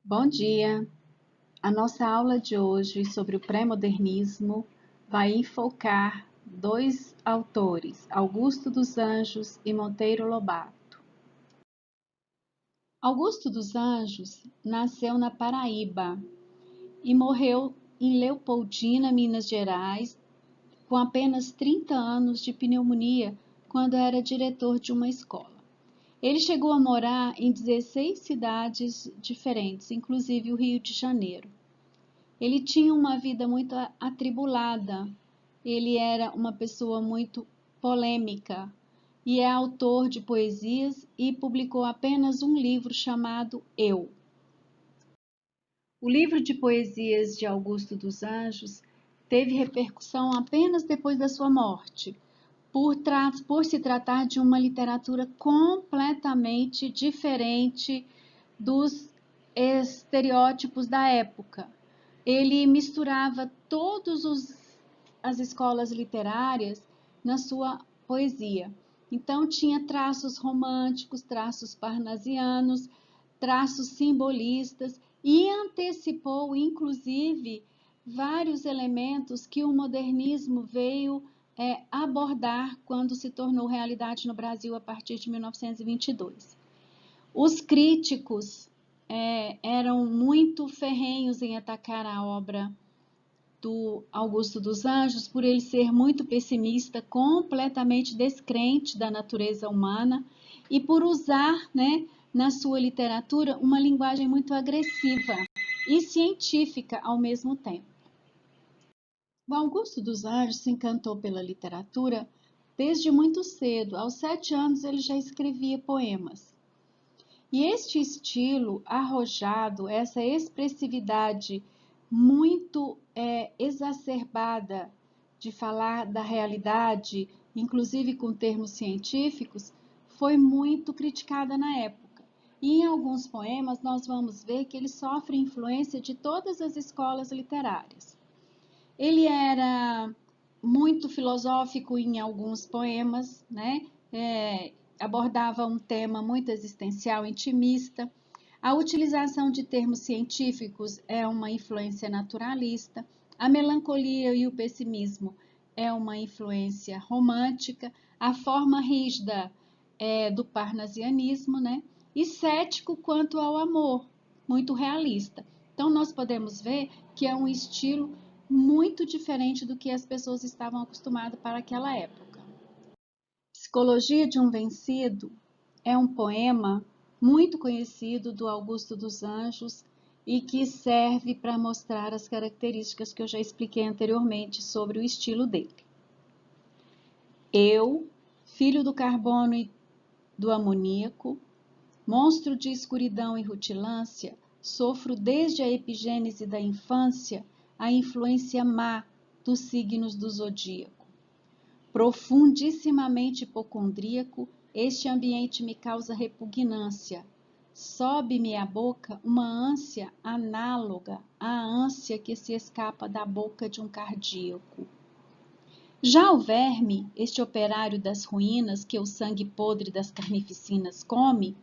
Bom dia! A nossa aula de hoje sobre o pré-modernismo vai enfocar dois autores, Augusto dos Anjos e Monteiro Lobato. Augusto dos Anjos nasceu na Paraíba e morreu em Leopoldina, Minas Gerais, com apenas 30 anos de pneumonia, quando era diretor de uma escola. Ele chegou a morar em 16 cidades diferentes, inclusive o Rio de Janeiro. Ele tinha uma vida muito atribulada, ele era uma pessoa muito polêmica e é autor de poesias e publicou apenas um livro chamado Eu. O livro de poesias de Augusto dos Anjos teve repercussão apenas depois da sua morte, por se tratar de uma literatura completamente diferente dos estereótipos da época. Ele misturava todas as escolas literárias na sua poesia. Então, tinha traços românticos, traços parnasianos, traços simbolistas e antecipou, inclusive, vários elementos que o modernismo veio abordar quando se tornou realidade no Brasil a partir de 1922. Os críticos eram muito ferrenhos em atacar a obra do Augusto dos Anjos por ele ser muito pessimista, completamente descrente da natureza humana e por usar, na sua literatura uma linguagem muito agressiva e científica ao mesmo tempo. O Augusto dos Anjos se encantou pela literatura desde muito cedo. Aos 7 anos ele já escrevia poemas. E este estilo arrojado, essa expressividade muito exacerbada de falar da realidade, inclusive com termos científicos, foi muito criticada na época. E em alguns poemas nós vamos ver que ele sofre influência de todas as escolas literárias. Ele era muito filosófico em alguns poemas, abordava um tema muito existencial, intimista. A utilização de termos científicos é uma influência naturalista. A melancolia e o pessimismo é uma influência romântica. A forma rígida é do parnasianismo, E cético quanto ao amor, muito realista. Então, nós podemos ver que é um estilo muito diferente do que as pessoas estavam acostumadas para aquela época. Psicologia de um Vencido é um poema muito conhecido do Augusto dos Anjos e que serve para mostrar as características que eu já expliquei anteriormente sobre o estilo dele. Eu, filho do carbono e do amoníaco, monstro de escuridão e rutilância, sofro desde a epigênese da infância a influência má dos signos do zodíaco. Profundissimamente hipocondríaco, este ambiente me causa repugnância. Sobe-me à boca uma ânsia análoga à ânsia que se escapa da boca de um cardíaco. Já o verme, este operário das ruínas que o sangue podre das carnificinas come,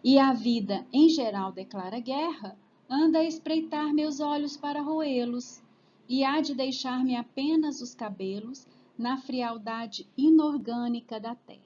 e a vida em geral declara guerra, anda a espreitar meus olhos para roê-los, e há de deixar-me apenas os cabelos na frialdade inorgânica da terra.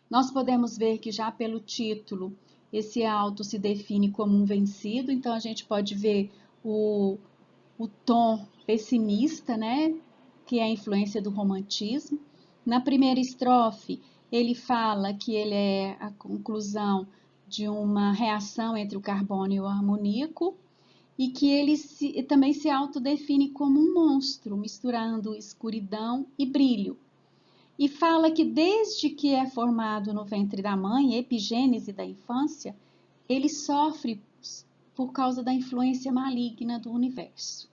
Nós podemos ver que já pelo título, esse auto se define como um vencido, então a gente pode ver o tom pessimista, que é a influência do romantismo. Na primeira estrofe, ele fala que ele é a conclusão de uma reação entre o carbono e o amoníaco e que ele também se autodefine como um monstro, misturando escuridão e brilho. E fala que desde que é formado no ventre da mãe, epigênese da infância, ele sofre por causa da influência maligna do universo.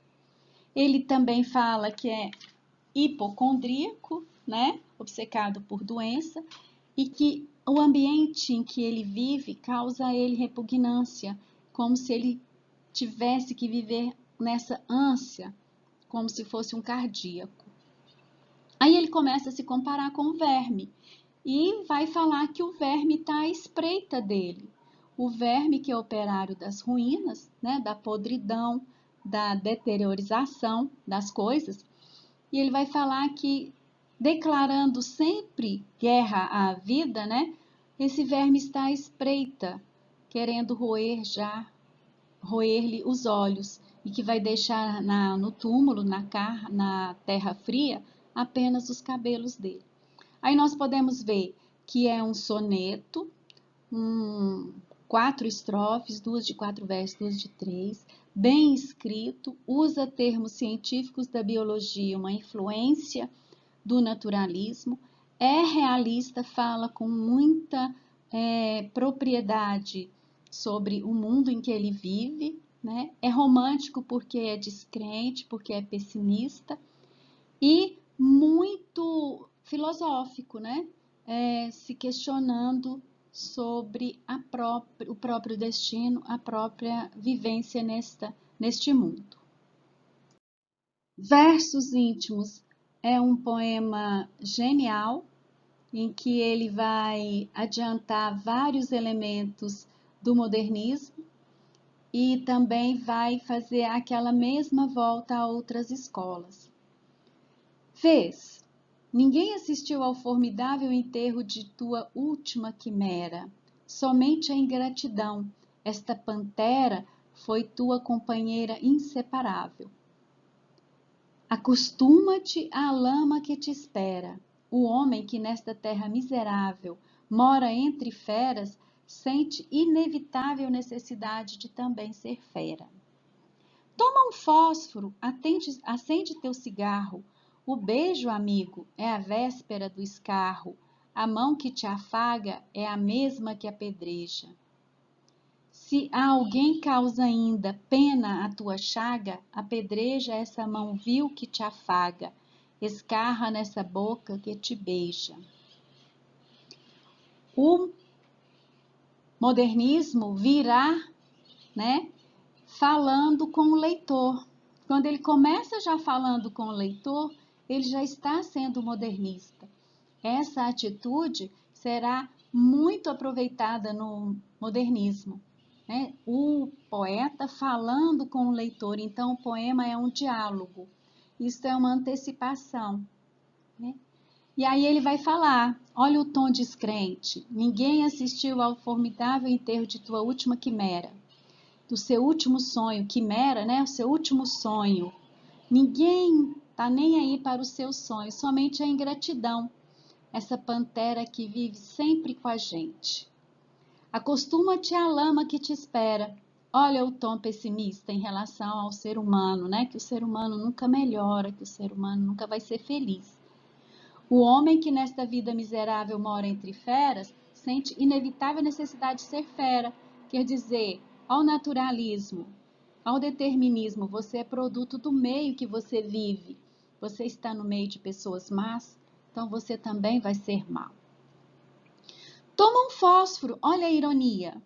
Ele também fala que é hipocondríaco, obcecado por doença, e que o ambiente em que ele vive causa a ele repugnância, como se ele tivesse que viver nessa ânsia, como se fosse um cardíaco. Aí ele começa a se comparar com o verme e vai falar que o verme está à espreita dele. o verme que é operário das ruínas, né, da podridão, da deteriorização das coisas. E ele vai falar que, declarando sempre guerra à vida, né, esse verme está à espreita, querendo roer-lhe os olhos, e que vai deixar no túmulo, na terra fria, apenas os cabelos dele. Aí nós podemos ver que é um soneto, 4 estrofes, 2 de 4 versos, 2 de 3, bem escrito, usa termos científicos da biologia, uma influência do naturalismo, é realista, fala com muita propriedade sobre o mundo em que ele vive, né? É romântico porque é descrente, porque é pessimista, e muito filosófico, né? Se questionando sobre o próprio destino, a própria vivência neste mundo. Versos Íntimos é um poema genial, em que ele vai adiantar vários elementos do modernismo e também vai fazer aquela mesma volta a outras escolas. Vês, ninguém assistiu ao formidável enterro de tua última quimera. Somente a ingratidão, esta pantera, foi tua companheira inseparável. Acostuma-te à lama que te espera. O homem que nesta terra miserável mora entre feras sente inevitável necessidade de também ser fera. Toma um fósforo, acende teu cigarro. O beijo, amigo, é a véspera do escarro. A mão que te afaga é a mesma que apedreja. Se a alguém causa ainda pena a tua chaga, apedreja essa mão vil que te afaga, escarra nessa boca que te beija. O modernismo virá, né, falando com o leitor. Quando ele começa já falando com o leitor, ele já está sendo modernista. Essa atitude será muito aproveitada no modernismo, né? O poeta falando com o leitor, então o poema é um diálogo, isso é uma antecipação, né? E aí ele vai falar, olha o tom descrente, ninguém assistiu ao formidável enterro de tua última quimera, do seu último sonho, quimera, né? O seu último sonho. Ninguém tá nem aí para os seus sonhos, somente a ingratidão, essa pantera que vive sempre com a gente. Acostuma-te à lama que te espera. Olha o tom pessimista em relação ao ser humano, né? Que o ser humano nunca melhora, que o ser humano nunca vai ser feliz. O homem que nesta vida miserável mora entre feras sente inevitável necessidade de ser fera, quer dizer, ao naturalismo, ao determinismo, você é produto do meio que você vive. Você está no meio de pessoas más, então você também vai ser mau. Toma um fósforo, olha a ironia.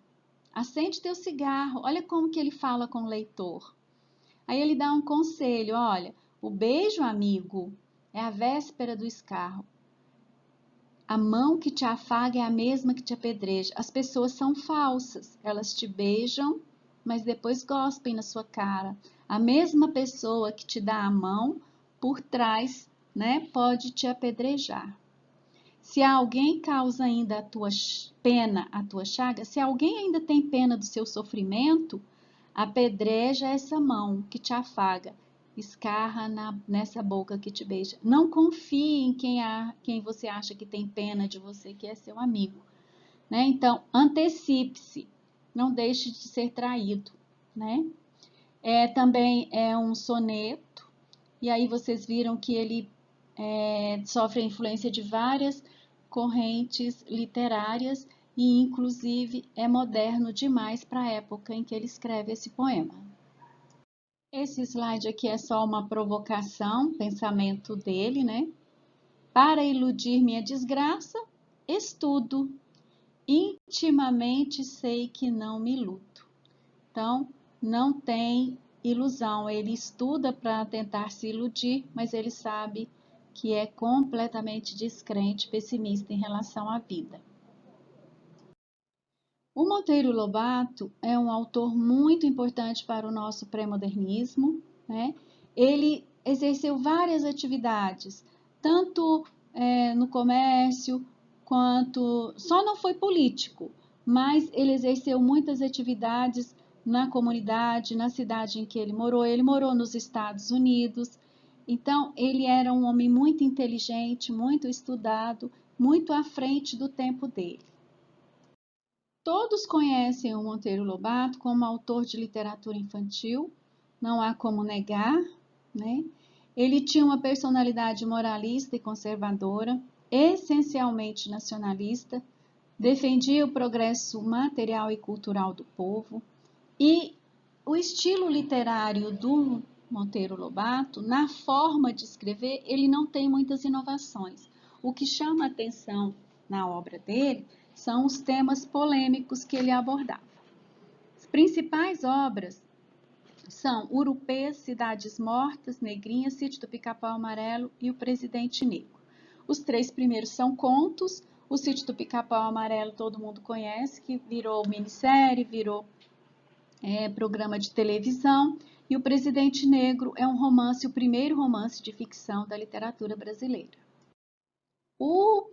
Acende teu cigarro, olha como que ele fala com o leitor. Aí ele dá um conselho, olha, o beijo, amigo, é a véspera do escarro. A mão que te afaga é a mesma que te apedreja. As pessoas são falsas, elas te beijam, mas depois gospem na sua cara. A mesma pessoa que te dá a mão, por trás, né, pode te apedrejar. Se alguém causa ainda a tua pena, a tua chaga, se alguém ainda tem pena do seu sofrimento, apedreja essa mão que te afaga, escarra nessa boca que te beija. Não confie em quem você acha que tem pena de você, que é seu amigo, né? Então, antecipe-se, não deixe de ser traído, né? Também é um soneto, e aí vocês viram que ele sofre a influência de várias correntes literárias e, inclusive, é moderno demais para a época em que ele escreve esse poema. Esse slide aqui é só uma provocação, pensamento dele, né? Para iludir minha desgraça, estudo. Intimamente sei que não me iludo. Então, não tem ilusão. Ele estuda para tentar se iludir, mas ele sabe que é completamente descrente, pessimista em relação à vida. O Monteiro Lobato é um autor muito importante para o nosso pré-modernismo, né? Ele exerceu várias atividades, tanto no comércio quanto. Só não foi político, mas ele exerceu muitas atividades na comunidade, na cidade em que ele morou. Ele morou nos Estados Unidos, então ele era um homem muito inteligente, muito estudado, muito à frente do tempo dele. Todos conhecem o Monteiro Lobato como autor de literatura infantil, não há como negar, né? Ele tinha uma personalidade moralista e conservadora, essencialmente nacionalista, defendia o progresso material e cultural do povo, e o estilo literário do Monteiro Lobato, na forma de escrever, ele não tem muitas inovações. O que chama atenção na obra dele são os temas polêmicos que ele abordava. As principais obras são Urupês, Cidades Mortas, Negrinha, Sítio do Pica-Pau Amarelo e O Presidente Negro. Os 3 primeiros são contos, o Sítio do Pica-Pau Amarelo todo mundo conhece, que virou minissérie, virou programa de televisão, e O Presidente Negro é um romance, o primeiro romance de ficção da literatura brasileira. O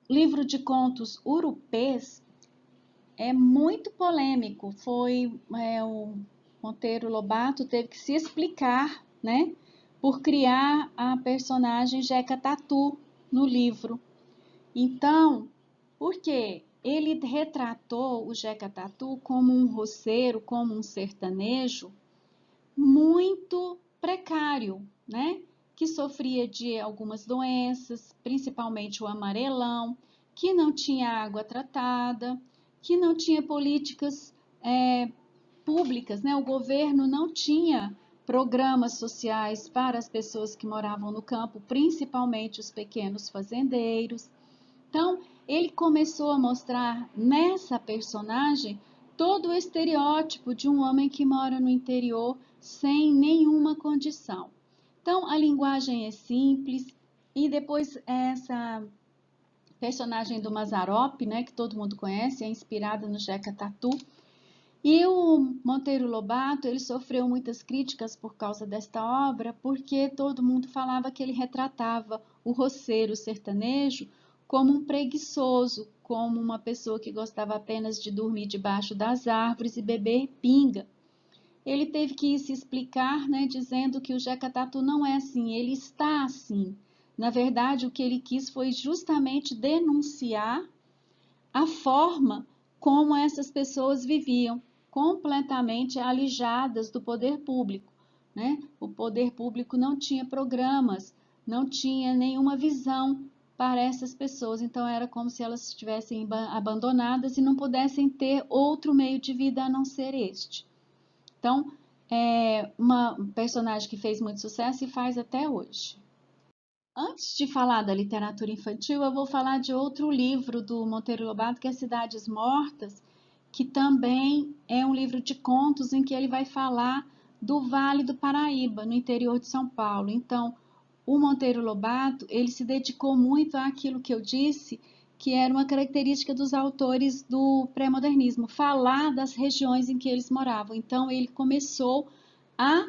livro de contos Urupês é muito polêmico, o Monteiro Lobato teve que se explicar, né, por criar a personagem Jeca Tatu no livro. Então, por quê? Ele retratou o Jeca Tatu como um roceiro, como um sertanejo muito precário, né? Que sofria de algumas doenças, principalmente o amarelão, que não tinha água tratada, que não tinha políticas públicas, né? O governo não tinha programas sociais para as pessoas que moravam no campo, principalmente os pequenos fazendeiros. Então, ele começou a mostrar nessa personagem todo o estereótipo de um homem que mora no interior sem nenhuma condição. Então, a linguagem é simples e depois essa personagem do Mazzaropi, né, que todo mundo conhece, é inspirada no Jeca Tatu. E o Monteiro Lobato, ele sofreu muitas críticas por causa desta obra, porque todo mundo falava que ele retratava o roceiro sertanejo como um preguiçoso, como uma pessoa que gostava apenas de dormir debaixo das árvores e beber pinga. Ele teve que se explicar, né, dizendo que o Jeca Tatu não é assim, ele está assim. Na verdade, o que ele quis foi justamente denunciar a forma como essas pessoas viviam, completamente alijadas do poder público, né? O poder público não tinha programas, não tinha nenhuma visão para essas pessoas, então era como se elas estivessem abandonadas e não pudessem ter outro meio de vida a não ser este. Então, é uma personagem que fez muito sucesso e faz até hoje. Antes de falar da literatura infantil, eu vou falar de outro livro do Monteiro Lobato, que é Cidades Mortas, que também é um livro de contos em que ele vai falar do Vale do Paraíba, no interior de São Paulo. Então, o Monteiro Lobato, ele se dedicou muito àquilo que eu disse, que era uma característica dos autores do pré-modernismo, falar das regiões em que eles moravam. Então, ele começou a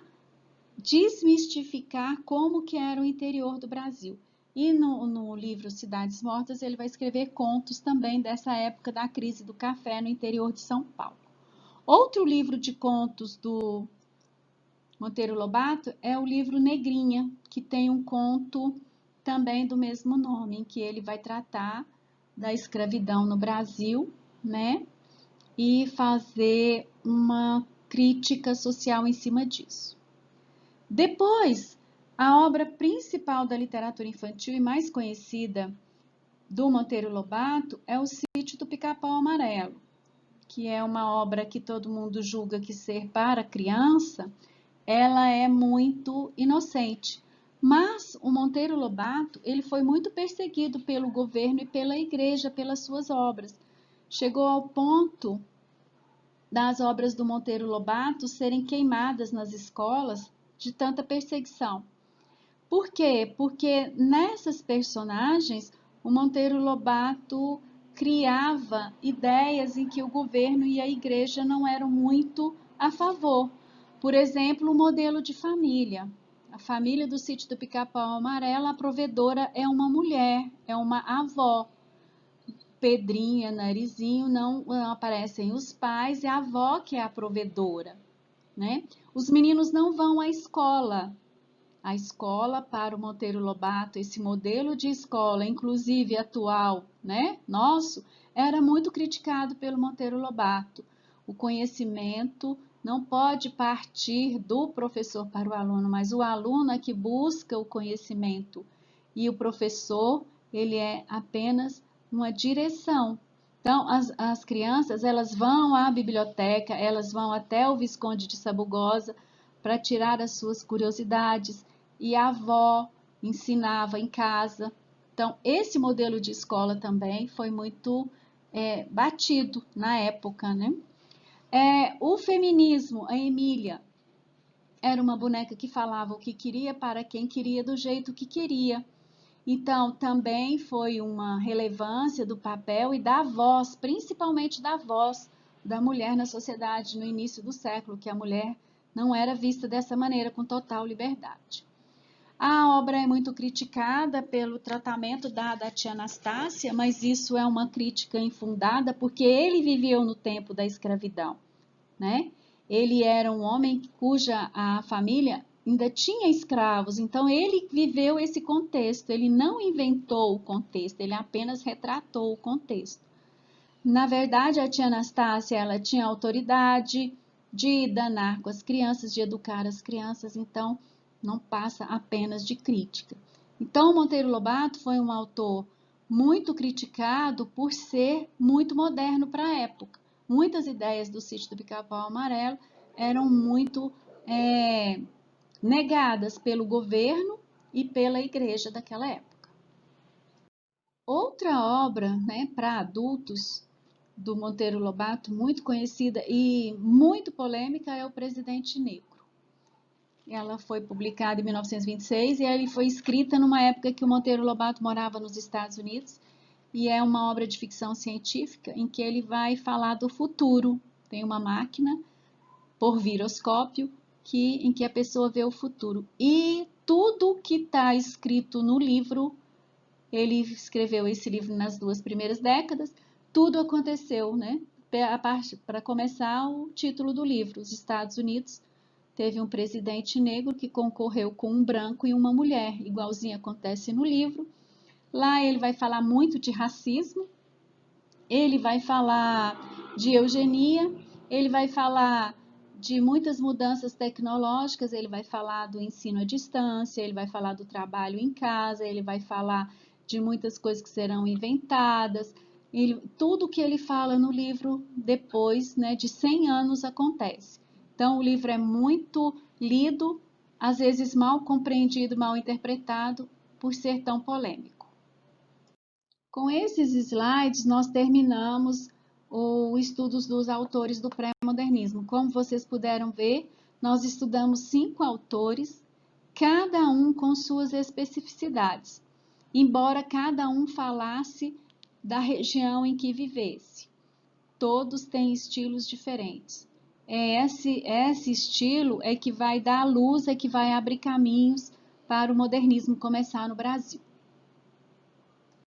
desmistificar como que era o interior do Brasil. E no livro Cidades Mortas, ele vai escrever contos também dessa época da crise do café no interior de São Paulo. Outro livro de contos do Monteiro Lobato é o livro Negrinha, que tem um conto também do mesmo nome, em que ele vai tratar da escravidão no Brasil, né? E fazer uma crítica social em cima disso. Depois, a obra principal da literatura infantil e mais conhecida do Monteiro Lobato é O Sítio do Pica-Pau Amarelo, que é uma obra que todo mundo julga que ser para criança, ela é muito inocente. Mas o Monteiro Lobato, ele foi muito perseguido pelo governo e pela igreja pelas suas obras. Chegou ao ponto das obras do Monteiro Lobato serem queimadas nas escolas de tanta perseguição. Por quê? Porque nessas personagens o Monteiro Lobato criava ideias em que o governo e a igreja não eram muito a favor. Por exemplo, o modelo de família. A família do sítio do Pica-Pau Amarelo, a provedora é uma mulher, é uma avó. Pedrinha, Narizinho, não aparecem os pais, é a avó que é a provedora, né? Os meninos não vão à escola. A escola para o Monteiro Lobato, esse modelo de escola, inclusive atual, né, nosso, era muito criticado pelo Monteiro Lobato. O conhecimento não pode partir do professor para o aluno, mas o aluno é que busca o conhecimento e o professor, ele é apenas uma direção. Então, as crianças, elas vão à biblioteca, elas vão até o Visconde de Sabugosa para tirar as suas curiosidades, e a avó ensinava em casa. Então, esse modelo de escola também foi muito batido na época, né? O feminismo, a Emília, era uma boneca que falava o que queria para quem queria, do jeito que queria. Então, também foi uma relevância do papel e da voz, principalmente da voz da mulher na sociedade no início do século, que a mulher não era vista dessa maneira, com total liberdade. A obra é muito criticada pelo tratamento dado à tia Anastácia, mas isso é uma crítica infundada, porque ele viveu no tempo da escravidão, né? Ele era um homem cuja a família ainda tinha escravos, então ele viveu esse contexto, ele não inventou o contexto, ele apenas retratou o contexto. Na verdade, a tia Anastácia, ela tinha autoridade de danar com as crianças, de educar as crianças, então não passa apenas de crítica. Então, Monteiro Lobato foi um autor muito criticado por ser muito moderno para a época. Muitas ideias do Sítio do Pica-Pau Amarelo eram muito negadas pelo governo e pela igreja daquela época. Outra obra, né, para adultos do Monteiro Lobato, muito conhecida e muito polêmica, é O Presidente Negro. Ela foi publicada em 1926 e ela foi escrita numa época que o Monteiro Lobato morava nos Estados Unidos, e é uma obra de ficção científica em que ele vai falar do futuro. Tem uma máquina por viroscópio em que a pessoa vê o futuro. E tudo que está escrito no livro, ele escreveu esse livro nas 2 primeiras décadas, tudo aconteceu, né? Para começar, o título do livro, os Estados Unidos teve um presidente negro que concorreu com um branco e uma mulher, igualzinho acontece no livro. Lá ele vai falar muito de racismo, ele vai falar de eugenia, ele vai falar de muitas mudanças tecnológicas, ele vai falar do ensino à distância, ele vai falar do trabalho em casa, ele vai falar de muitas coisas que serão inventadas. Tudo que ele fala no livro, depois, né, de 100 anos, acontece. Então, o livro é muito lido, às vezes mal compreendido, mal interpretado, por ser tão polêmico. Com esses slides, nós terminamos os estudos dos autores do pré-modernismo. Como vocês puderam ver, nós estudamos 5 autores, cada um com suas especificidades, embora cada um falasse da região em que vivesse. Todos têm estilos diferentes. Esse estilo é que vai dar luz, é que vai abrir caminhos para o modernismo começar no Brasil.